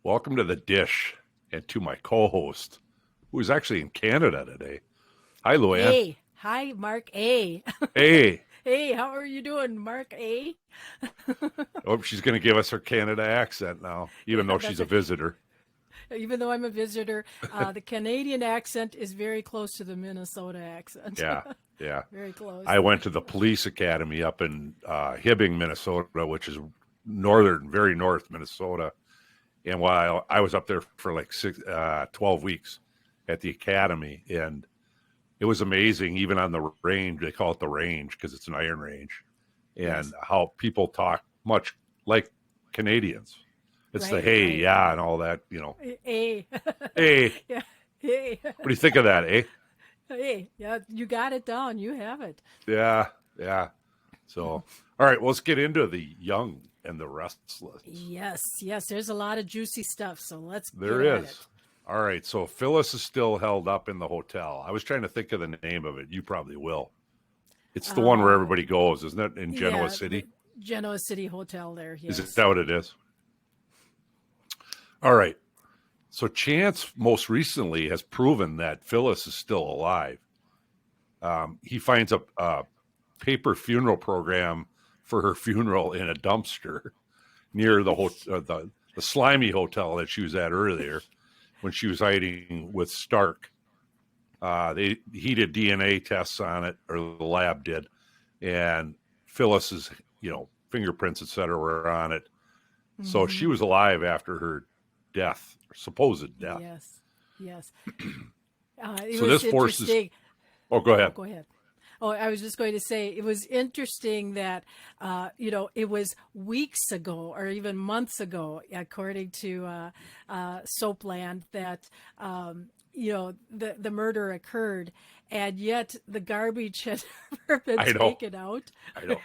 Welcome to the dish and to my co-host, who is actually in Canada today. Hi, Luann. Hey, hi, Mark A. Hey. Hey, how are you doing, Mark A? Oh, she's going to give us her Canada accent now, even Yeah, though she's a visitor. even though I'm a visitor, the Canadian accent is very close to the Minnesota accent. Yeah, yeah. Very close. I went to the police academy up in Hibbing, Minnesota, which is northern, very north Minnesota. And while I was up there for like 12 weeks at the academy, and it was amazing, even on the range, they call it the range because it's an iron range, and Yes. how people talk much like Canadians. It's the Right, hey, right. yeah, and all that, you know. A. Hey, Yeah. Hey. what do you think of that, eh? Hey. Yeah, you got it down. You have it. Yeah, yeah. So, all right, well, let's get into the young and the restless. Yes, yes. There's a lot of juicy stuff, so let's There get at it. is. All right, so Phyllis is still held up in the hotel. I was trying to think of the name of it. You probably will. It's the one where Uh, everybody goes, isn't it, in Genoa yeah, the City? Genoa City Hotel there. Is Yes. that what it is? All right. So Chance most recently has proven that Phyllis is still alive. He finds a paper funeral program for her funeral in a dumpster near the slimy hotel that she was at earlier when she was hiding with Stark. He did DNA tests on it, or the lab did, and Phyllis's fingerprints, etc., were on it. So she Hmm. was alive after her death, or supposed death. Yes. Yes. It So was this forces. interesting. Oh, go Oh, ahead. go ahead. Oh, I was just going to say it was interesting that, it was weeks ago or even months ago, according to Soapland, that, the murder occurred, and yet the garbage had never been I know. taken out. I know.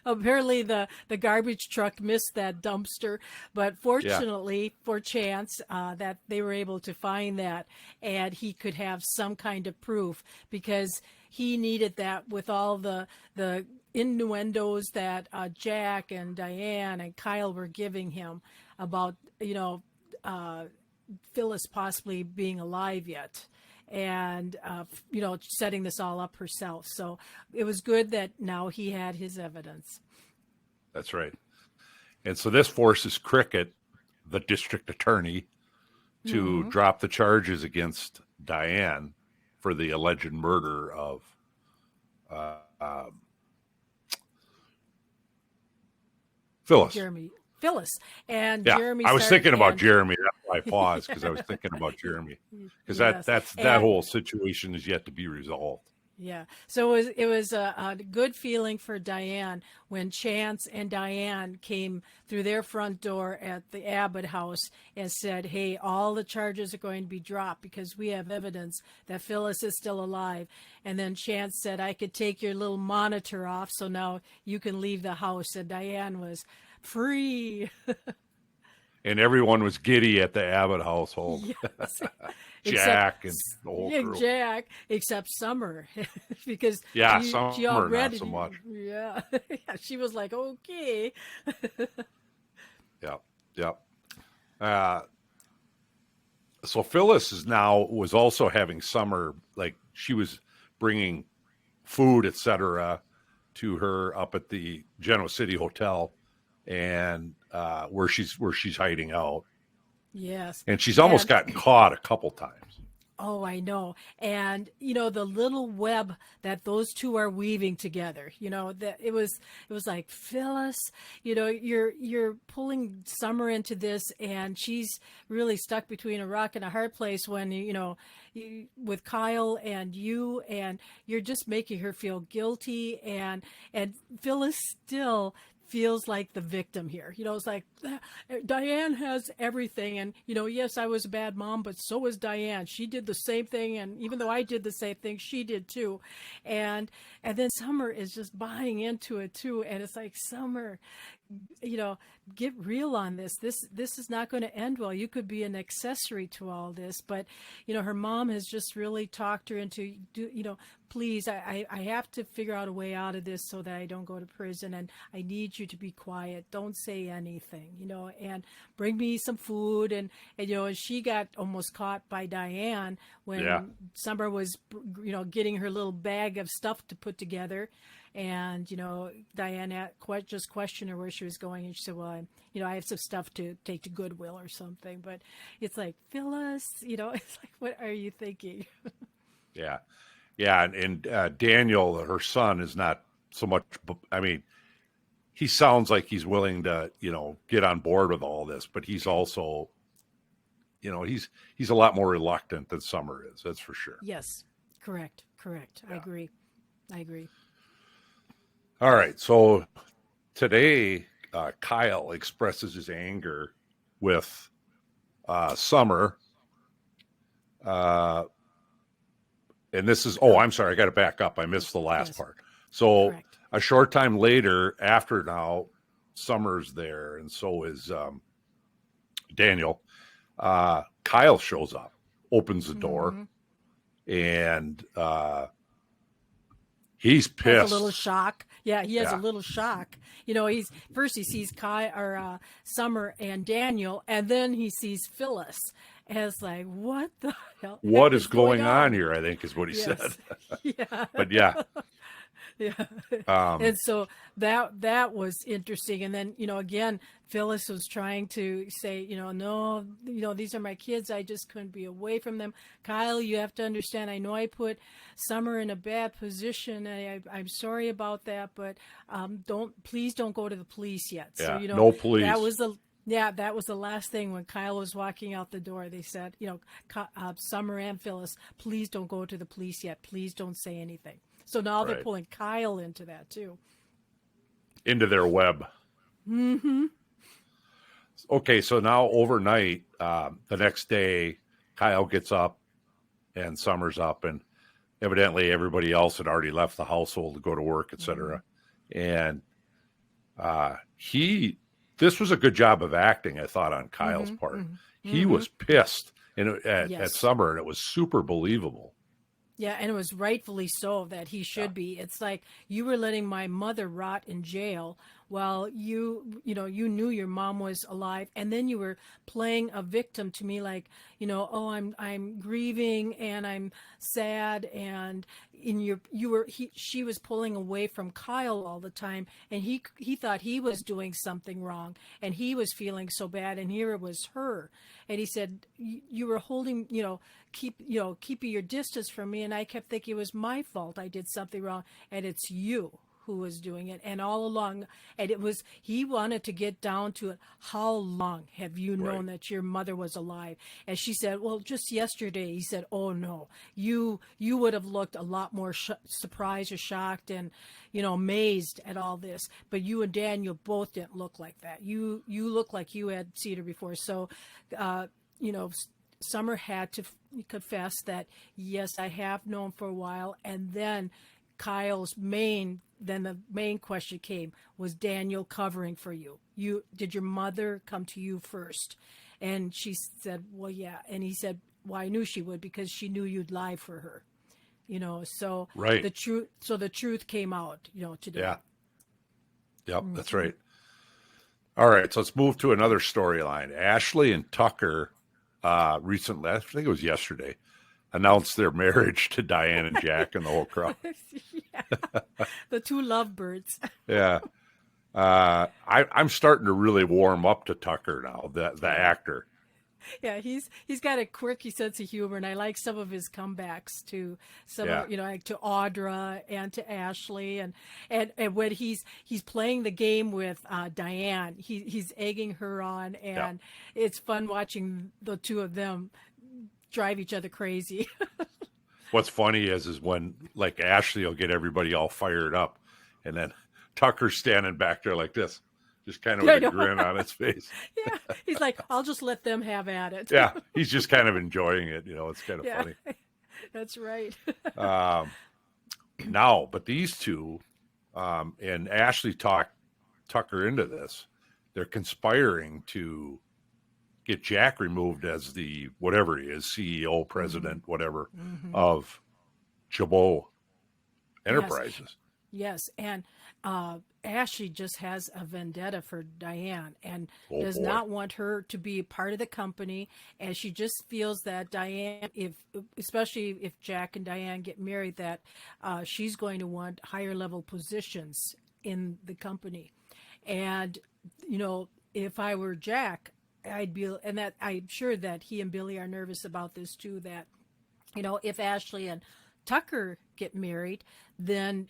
Apparently, the garbage truck missed that dumpster, but Yeah, fortunately for Chance, that they were able to find that, and he could have some kind of proof because he needed that with all the innuendos that Jack and Diane and Kyle were giving him about uh, Phyllis possibly being alive yet. And setting this all up herself. So it was good that now he had his evidence. that's right. And so this forces Cricket, the district attorney, to Hmm. drop the charges against Diane for the alleged murder of uh, um, Phyllis. Jeremy Phyllis and Yeah, Jeremy I was start thinking about and Jeremy. That's why I paused, because I was thinking about Jeremy, because yes, that and whole situation is yet to be resolved. yeah. So it was a good feeling for Diane when Chance and Diane came through their front door at the Abbott house and said, "Hey, all the charges are going to be dropped because we have evidence that Phyllis is still alive." And then Chance said, "I could take your little monitor off, so now you can leave the house." And Diane was free. And everyone was giddy at the Abbott household. Yes, except Jack and the whole yeah, crew. Jack, except Summer, because Yeah, she Summer not so already, much. yeah, yeah, she was like, okay. Yep, yep. Uh, so Phyllis was also having Summer, like she was bringing food, etc., to her up at the Genoa City Hotel, and where she's hiding out, Yes, and she's almost and gotten caught a couple times. oh, I know. And the little web that those two are weaving together, that it was like, Phyllis, you're pulling Summer into this, and she's really stuck between a rock and a hard place when with Kyle and you're just making her feel guilty, and Phyllis still feels like the victim here. It's like, Diane has everything. And, yes, I was a bad mom, but so was Diane. She did the same thing. And even though I did the same thing, she did too. And then Summer is just buying into it too. And it's like, Summer, you know, get real on this. This is not going to end well. You could be an accessory to all this, but her mom has just really talked her into please, I have to figure out a way out of this so that I don't go to prison, and I need you to be quiet. Don't say anything, and bring me some food. And and she got almost caught by Diane Yeah. when Summer was, getting her little bag of stuff to put together. And, Diane just questioned her where she was going. And she said, well, I have some stuff to take to Goodwill or something. But it's like, Phyllis, it's like, what are you thinking? Yeah. Yeah. And Daniel, her son, is not so much, I mean, he sounds like he's willing to, get on board with all this, but he's also, he's a lot more reluctant than Summer is. That's for sure. Yes, correct. Yeah. I agree. All right. So today, Kyle expresses his anger with Summer. And this is, I'm sorry, I got to back up. I missed the last Yes. part. So Correct. a short time later, after now, Summer's there, and so is Daniel. Kyle shows up, opens the door, and he's pissed. Has a little shock. Yeah, he has a little shock. He sees Summer and Daniel, and then he sees Phyllis. And it's like, what the hell? What is going on here? I think is what he said. Yeah. But yeah. Yeah. And so that was interesting. And then, again, Phyllis was trying to say, no, these are my kids. I just couldn't be away from them. Kyle, you have to understand, I know I put Summer in a bad position. I'm sorry about that, but please don't go to the police yet. Yeah, So, no police. That was the last thing when Kyle was walking out the door. They said, Summer and Phyllis, please don't go to the police yet. Please don't say anything. So now they're pulling Kyle into that too. Into their web. Mm-hmm. Okay, so now overnight, the next day, Kyle gets up and Summer's up, and evidently everybody else had already left the household to go to work, etc. And this was a good job of acting, I thought, on Kyle's part. He was pissed at Summer, and it was super believable. Yeah, and it was rightfully so that he should be. It's like, you were letting my mother rot in jail while you knew your mom was alive, and then you were playing a victim to me, like, I'm grieving and I'm sad, and she was pulling away from Kyle all the time, and he thought he was doing something wrong, and he was feeling so bad, and here it was her, and he said, you were holding, keeping your distance from me, and I kept thinking it was my fault. I did something wrong, and it's you who was doing it. And all along, and he wanted to get down to it. How long have you known that your mother was alive? And she said, well, just yesterday. He said, oh no, you would have looked a lot more surprised or shocked and, amazed at all this. But you and Daniel both didn't look like that. You look like you had seen her before. So, Summer had to confess that, yes, I have known for a while. And then the main question came, was Daniel covering for you? Did your mother come to you first? And she said, well, yeah. And he said, well, I knew she would, because she knew you'd lie for her, so the truth came out, today. Yeah. Yep. That's right. All right. So let's move to another storyline. Ashley and Tucker, recently, I think it was yesterday, announced their marriage to Diane and Jack and the whole crowd. The two lovebirds. Yeah. I'm starting to really warm up to Tucker now, the actor. Yeah, he's got a quirky sense of humor, and I like some of his comebacks to like to Audra and to Ashley, and when he's playing the game with Diane, he's egging her on, and it's fun watching the two of them drive each other crazy. What's funny is when, like, Ashley will get everybody all fired up, and then Tucker's standing back there like this, just kind of with a grin on his face. Yeah, he's like, I'll just let them have at it. Yeah, he's just kind of enjoying it. It's kind of funny. That's right. Now, but these two, and Ashley talked Tucker into this. They're conspiring to get Jack removed as the, whatever he is, CEO, president, whatever, of Chabot. enterprises. Yes, and Ashley just has a vendetta for Diane and Oh does boy. not want her to be a part of the company. And she just feels that Diane, especially if Jack and Diane get married, that she's going to want higher level positions in the company. And if I were Jack, I'd be, and that I'm sure that he and Billy are nervous about this too. That if Ashley and Tucker get married, then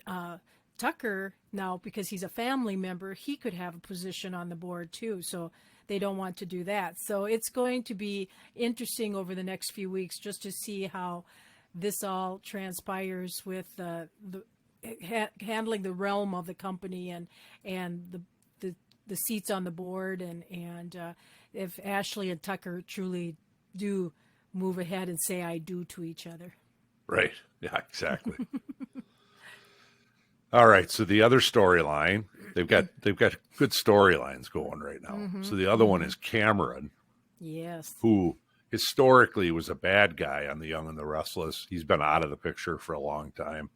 Tucker, now because he's a family member, he could have a position on the board too. So they don't want to do that. So it's going to be interesting over the next few weeks just to see how this all transpires with handling the realm of the company and the seats on the board and if Ashley and Tucker truly do move ahead and say I do to each other. Right. Yeah, exactly. All right. So the other storyline, they've got good storylines going right now. So the other one is Cameron, Yes. who historically was a bad guy on The Young and the Restless. He's been out of the picture for a long time,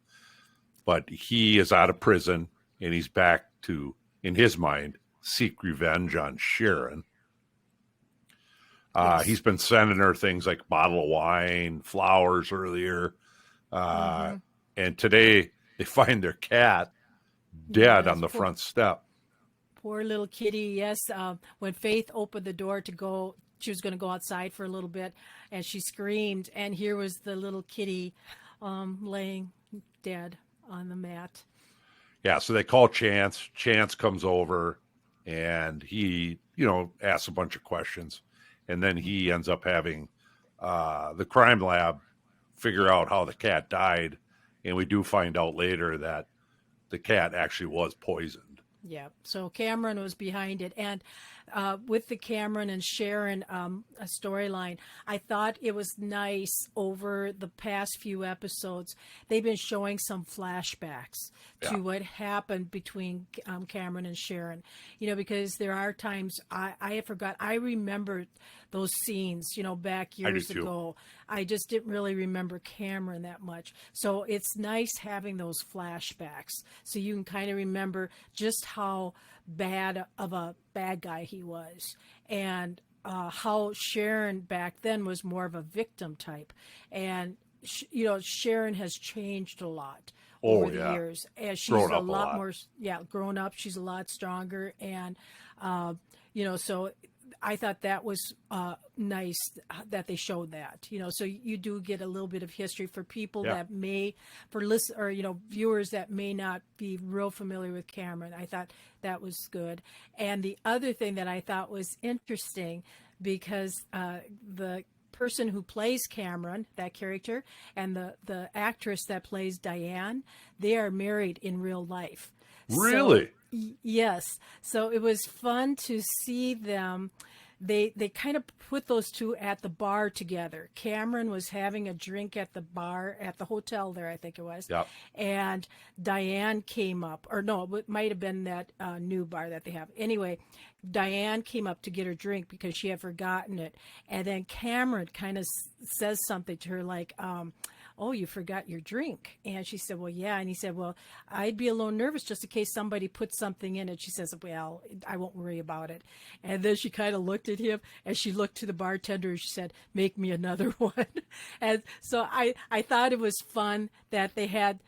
but he is out of prison and he's back to, in his mind, seek revenge on Sharon. Yes. He's been sending her things like bottle of wine, flowers earlier. And today they find their cat dead Yes, on the front step. poor little kitty. Yes. When Faith opened the door to go, she was going to go outside for a little bit, and she screamed, and here was the little kitty laying dead on the mat. Yeah, so they call Chance. Chance comes over and he, asks a bunch of questions. And then he ends up having the crime lab figure out how the cat died. And we do find out later that the cat actually was poisoned. Yeah. So Cameron was behind it. And with the Cameron and Sharon a storyline, I thought it was nice over the past few episodes. They've been showing some flashbacks to what happened between Cameron and Sharon, because there are times I forgot. I remember those scenes, back years ago. I just didn't really remember Cameron that much. So it's nice having those flashbacks so you can kind of remember just how bad of a bad guy he was and how Sharon back then was more of a victim type. And, Sharon has changed a lot over the years. And she's grown a up lot more, grown up. She's a lot stronger. And, so I thought that was nice that they showed that, so you do get a little bit of history for people that viewers that may not be real familiar with Cameron. I thought that was good. And the other thing that I thought was interesting, because the person who plays Cameron, that character, and the actress that plays Diane, they are married in real life. Really? So, yes. So it was fun to see them. They kind of put those two at the bar together. Cameron was having a drink at the bar at the hotel there, I think it was. Yep. And Diane came up, or no, it might have been that new bar that they have. Anyway, Diane came up to get her drink because she had forgotten it. And then Cameron kind of says something to her like, oh, you forgot your drink. And she said, well, yeah. And he said, well, I'd be a little nervous just in case somebody put something in it. She says, well, I won't worry about it. And then she kind of looked at him and she looked to the bartender and she said, make me another one. And so I thought it was fun that they had,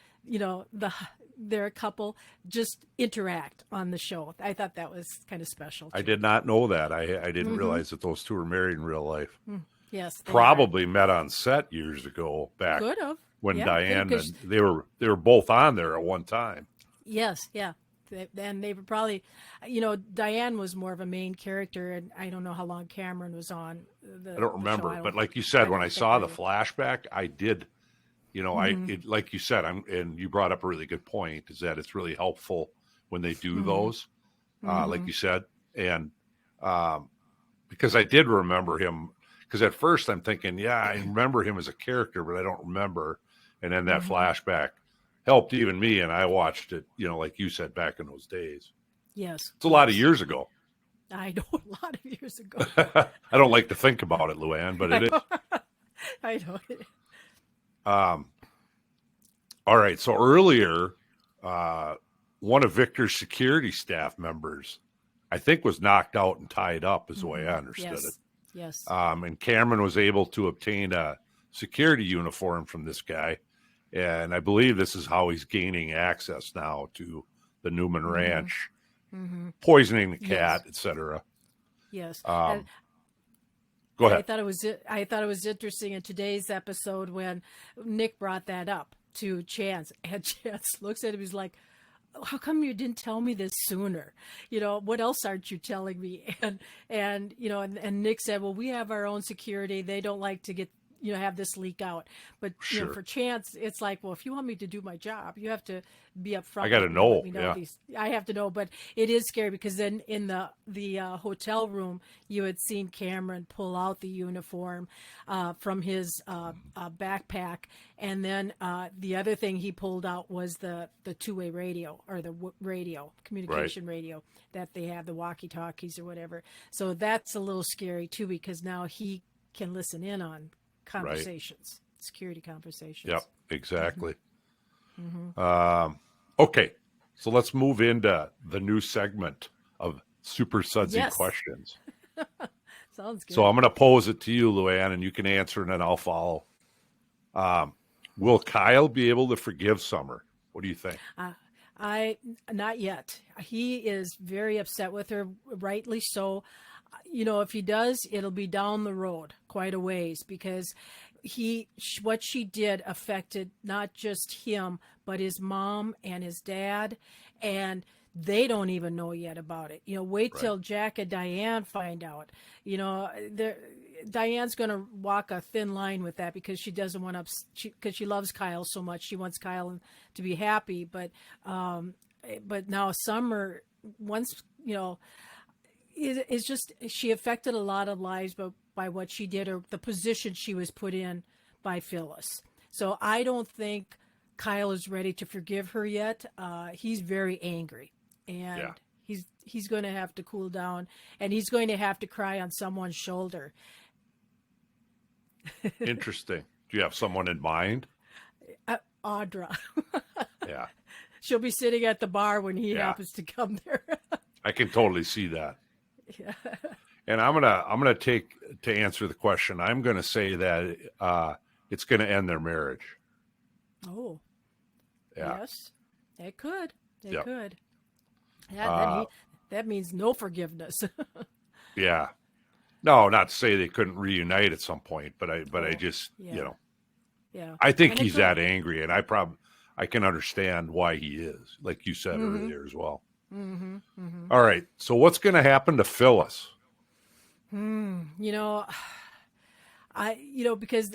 their couple just interact on the show. I thought that was kind of special too. I did not know that. I didn't realize that those two were married in real life. Yes, Probably met on set years ago back could have when Diane and they were both on there at one time. Yes, yeah. And they were probably, Diane was more of a main character, and I don't know how long Cameron was on. I don't remember, but like you said, when I saw the flashback, I did, like you said, and you brought up a really good point, is that it's really helpful when they do those, like you said, and because I did remember him. Because at first I'm thinking, I remember him as a character, but I don't remember. And then that flashback helped even me, and I watched it, like you said, back in those days. Yes. It's a lot of years ago. I know, a lot of years ago. I don't like to think about it, Luann, but it is. I know. All right. So earlier, one of Victor's security staff members, I think, was knocked out and tied up, is the way I understood Yes. it. Yes. And Cameron was able to obtain a security uniform from this guy. And I believe this is how he's gaining access now to the Newman Ranch, poisoning the cat, Yes. etc. Yes. Go And ahead. I thought it was interesting in today's episode when Nick brought that up to Chance, and Chance looks at him. He's like, "How come you didn't tell me this sooner? What else aren't you telling me?" And Nick said, "Well, we have our own security. They don't like to get have this leak out." But Sure. for Chance, it's like, well, if you want me to do my job, you have to be upfront. I got to with me, know. let me know Yeah. these. I have to know. But it is scary because then in the hotel room, you had seen Cameron pull out the uniform from his backpack, and then the other thing he pulled out was the two-way radio, or the radio, communication radio that they have, the walkie-talkies or whatever. So that's a little scary too, because now he can listen in on conversations, security conversations. Yep, exactly. Okay, so let's move into the new segment of Super Sudsy Yes. questions. Sounds good. So I'm going to pose it to you, Luann, and you can answer, and then I'll follow. Will Kyle be able to forgive Summer? What do you think? Not yet. He is very upset with her, rightly so. If he does, it'll be down the road quite a ways, because what she did affected not just him, but his mom and his dad, and they don't even know yet about it. Wait till Jack and Diane find out. Diane's going to walk a thin line with that, because she doesn't want to, because she loves Kyle so much. She wants Kyle to be happy, but now Summer, once it's just, she affected a lot of lives by what she did, or the position she was put in by Phyllis. So I don't think Kyle is ready to forgive her yet. He's very angry, and he's going to have to cool down, and he's going to have to cry on someone's shoulder. Interesting. Do you have someone in mind? Audra. Yeah, She'll be sitting at the bar when he happens to come there. I can totally see that. Yeah. And I'm gonna take, to answer the question, I'm gonna say that it's gonna end their marriage. Oh. Yeah. Yes. It could. It Yep. could. Yeah, that means no forgiveness. Yeah. No, not to say they couldn't reunite at some point, but I just yeah. I think And it he's could. that angry, and I can understand why he is, like you said earlier as well. All right. So what's going to happen to Phyllis? Because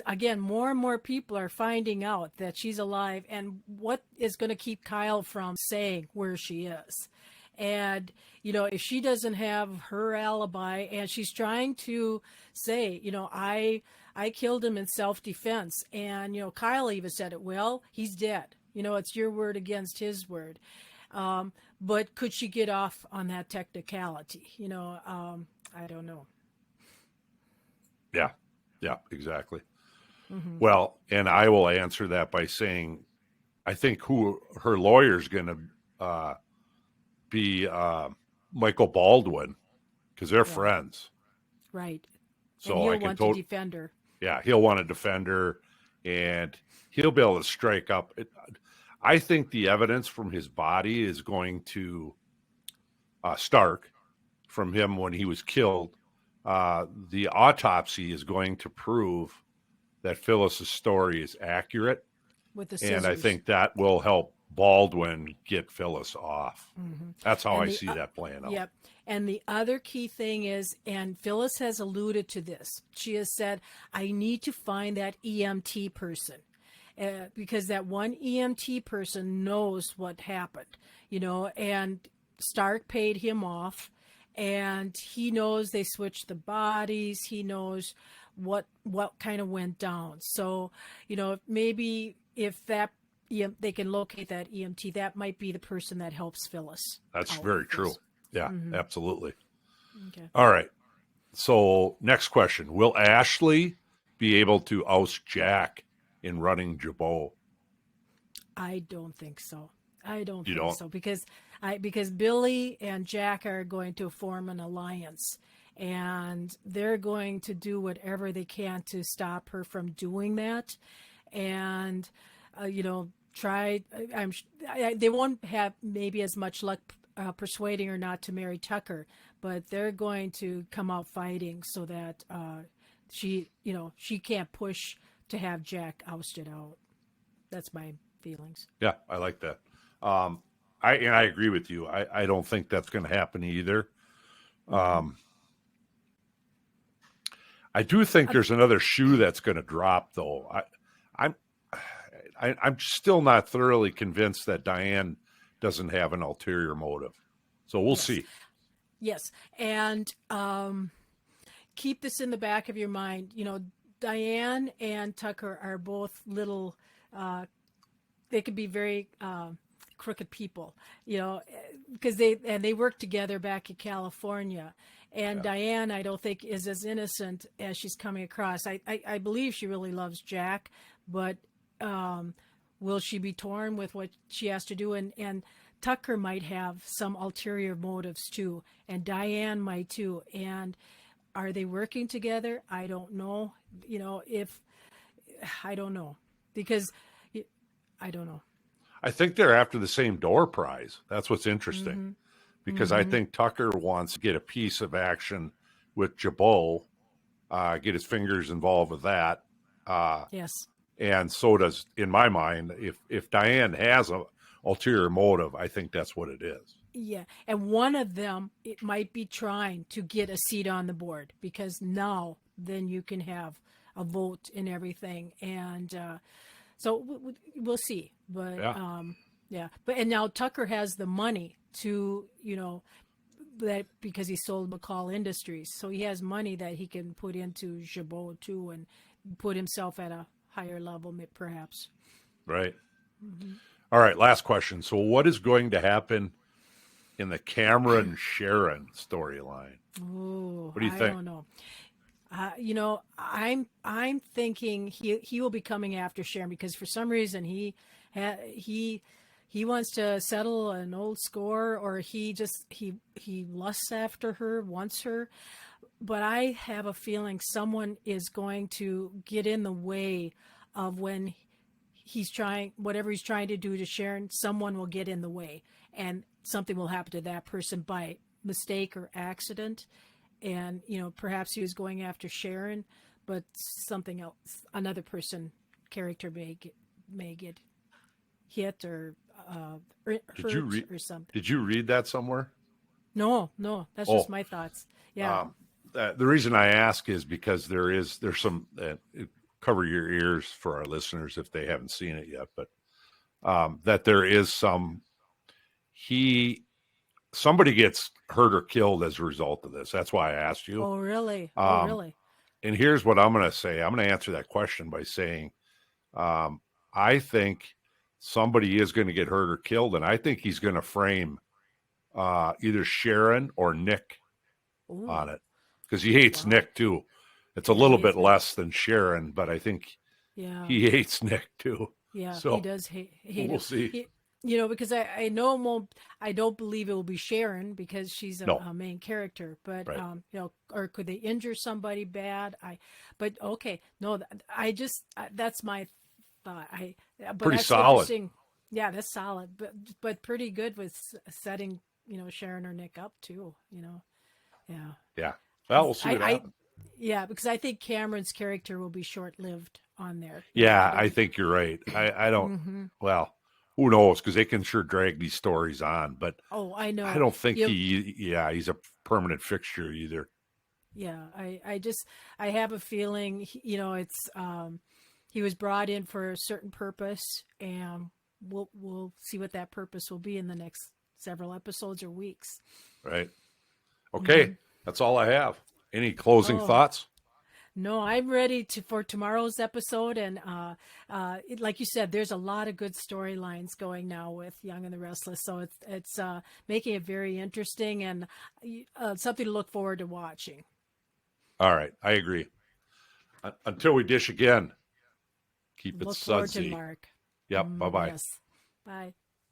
again, more and more people are finding out that she's alive, and what is going to keep Kyle from saying where she is. And, if she doesn't have her alibi, and she's trying to say, I killed him in self-defense. And, Kyle even said it, well, he's dead. It's your word against his word. But could she get off on that technicality? I don't know. Yeah. Yeah, exactly. Well, and I will answer that by saying, I think who her lawyer's going to be Michael Baldwin, because they're friends. Right. So and he'll I can want to defend her. Yeah, he'll want to defend her, and he'll be able to strike up. I think the evidence from his body is going to Stark, from him when he was killed. The autopsy is going to prove that Phyllis's story is accurate, With the scissors. and I think that will help Baldwin get Phyllis off. That's how I see that playing out. Yep. And the other key thing is, and Phyllis has alluded to this, she has said, I need to find that EMT person. Because that one EMT person knows what happened, and Stark paid him off, and he knows they switched the bodies. He knows what kind of went down. So, maybe if that they can locate that EMT, that might be the person that helps Phyllis. That's very true. Yeah, absolutely. Okay. All right. So next question. Will Ashley be able to oust Jack in running Jabot? I don't think so. I don't You think don't? so because Billy and Jack are going to form an alliance, and they're going to do whatever they can to stop her from doing that, and try. They won't have maybe as much luck persuading her not to marry Tucker, but they're going to come out fighting so that she can't push to have Jack ousted out. That's my feelings. Yeah, I like that. I agree with you. I don't think that's going to happen either. I do think there's another shoe that's going to drop, though. I'm I'm still not thoroughly convinced that Diane doesn't have an ulterior motive. So we'll Yes. see. Yes. And keep this in the back of your mind. Diane and Tucker are both little, they could be very crooked people, because they work together back in California. And Diane, I don't think, is as innocent as she's coming across. I believe she really loves Jack, but will she be torn with what she has to do? And Tucker might have some ulterior motives too, and Diane might too. And are they working together? I don't know. I don't know, because I don't know. I think they're after the same door prize. That's what's interesting. Because I think Tucker wants to get a piece of action with Jabot, get his fingers involved with that. Yes. And so does, in my mind, if Diane has a ulterior motive, I think that's what it is. Yeah, and one of them, it might be trying to get a seat on the board, because now then you can have a vote and everything, and so we'll see. But and now Tucker has the money to that, because he sold McCall Industries, so he has money that he can put into Jabot too, and put himself at a higher level, perhaps. Right. All right, last question. So what is going to happen in the Cameron Sharon storyline? Oh, what do you think? I don't know. I'm thinking he will be coming after Sharon, because for some reason he wants to settle an old score, or he lusts after her, wants her. But I have a feeling someone is going to get in the way of when whatever he's trying to do to Sharon. Someone will get in the way, and something will happen to that person by mistake or accident. And perhaps he was going after Sharon, but something else, another character may get hit or hurt or something. Did you read that somewhere? No, that's just my thoughts. Yeah. The reason I ask is because there's some cover your ears for our listeners if they haven't seen it yet, but that there is somebody gets hurt or killed as a result of this. That's why I asked you. Oh, really? Really? And here's what I'm going to say. I'm going to answer that question by saying, I think somebody is going to get hurt or killed, and I think he's going to frame either Sharon or Nick on it, because he hates Nick too. It's a little bit less than Sharon, but I think he hates Nick too. Yeah, so he does hate we'll him. see. Because I know it won't. I don't believe it will be Sharon, because she's a main character. But right. Or could they injure somebody bad? But okay, no. That's my thought. But pretty that's solid. Interesting. Yeah, that's solid. But pretty good with setting Sharon or Nick up too. Yeah. Yeah. Well, we'll see what happens. Yeah, because I think Cameron's character will be short-lived on there. Yeah, I think you're right. I don't. Well, who knows? Because they can sure drag these stories on. But I know. I don't think he's a permanent fixture either. Yeah, I have a feeling. It's he was brought in for a certain purpose, and we'll see what that purpose will be in the next several episodes or weeks. Right. Okay, that's all I have. Any closing thoughts? No, I'm ready for tomorrow's episode, and like you said, there's a lot of good storylines going now with Young and the Restless, so it's making it very interesting and something to look forward to watching. All right, I agree. Until we dish again, keep it look forward sudsy. to Mark. Yep. Bye bye. Yes. Bye.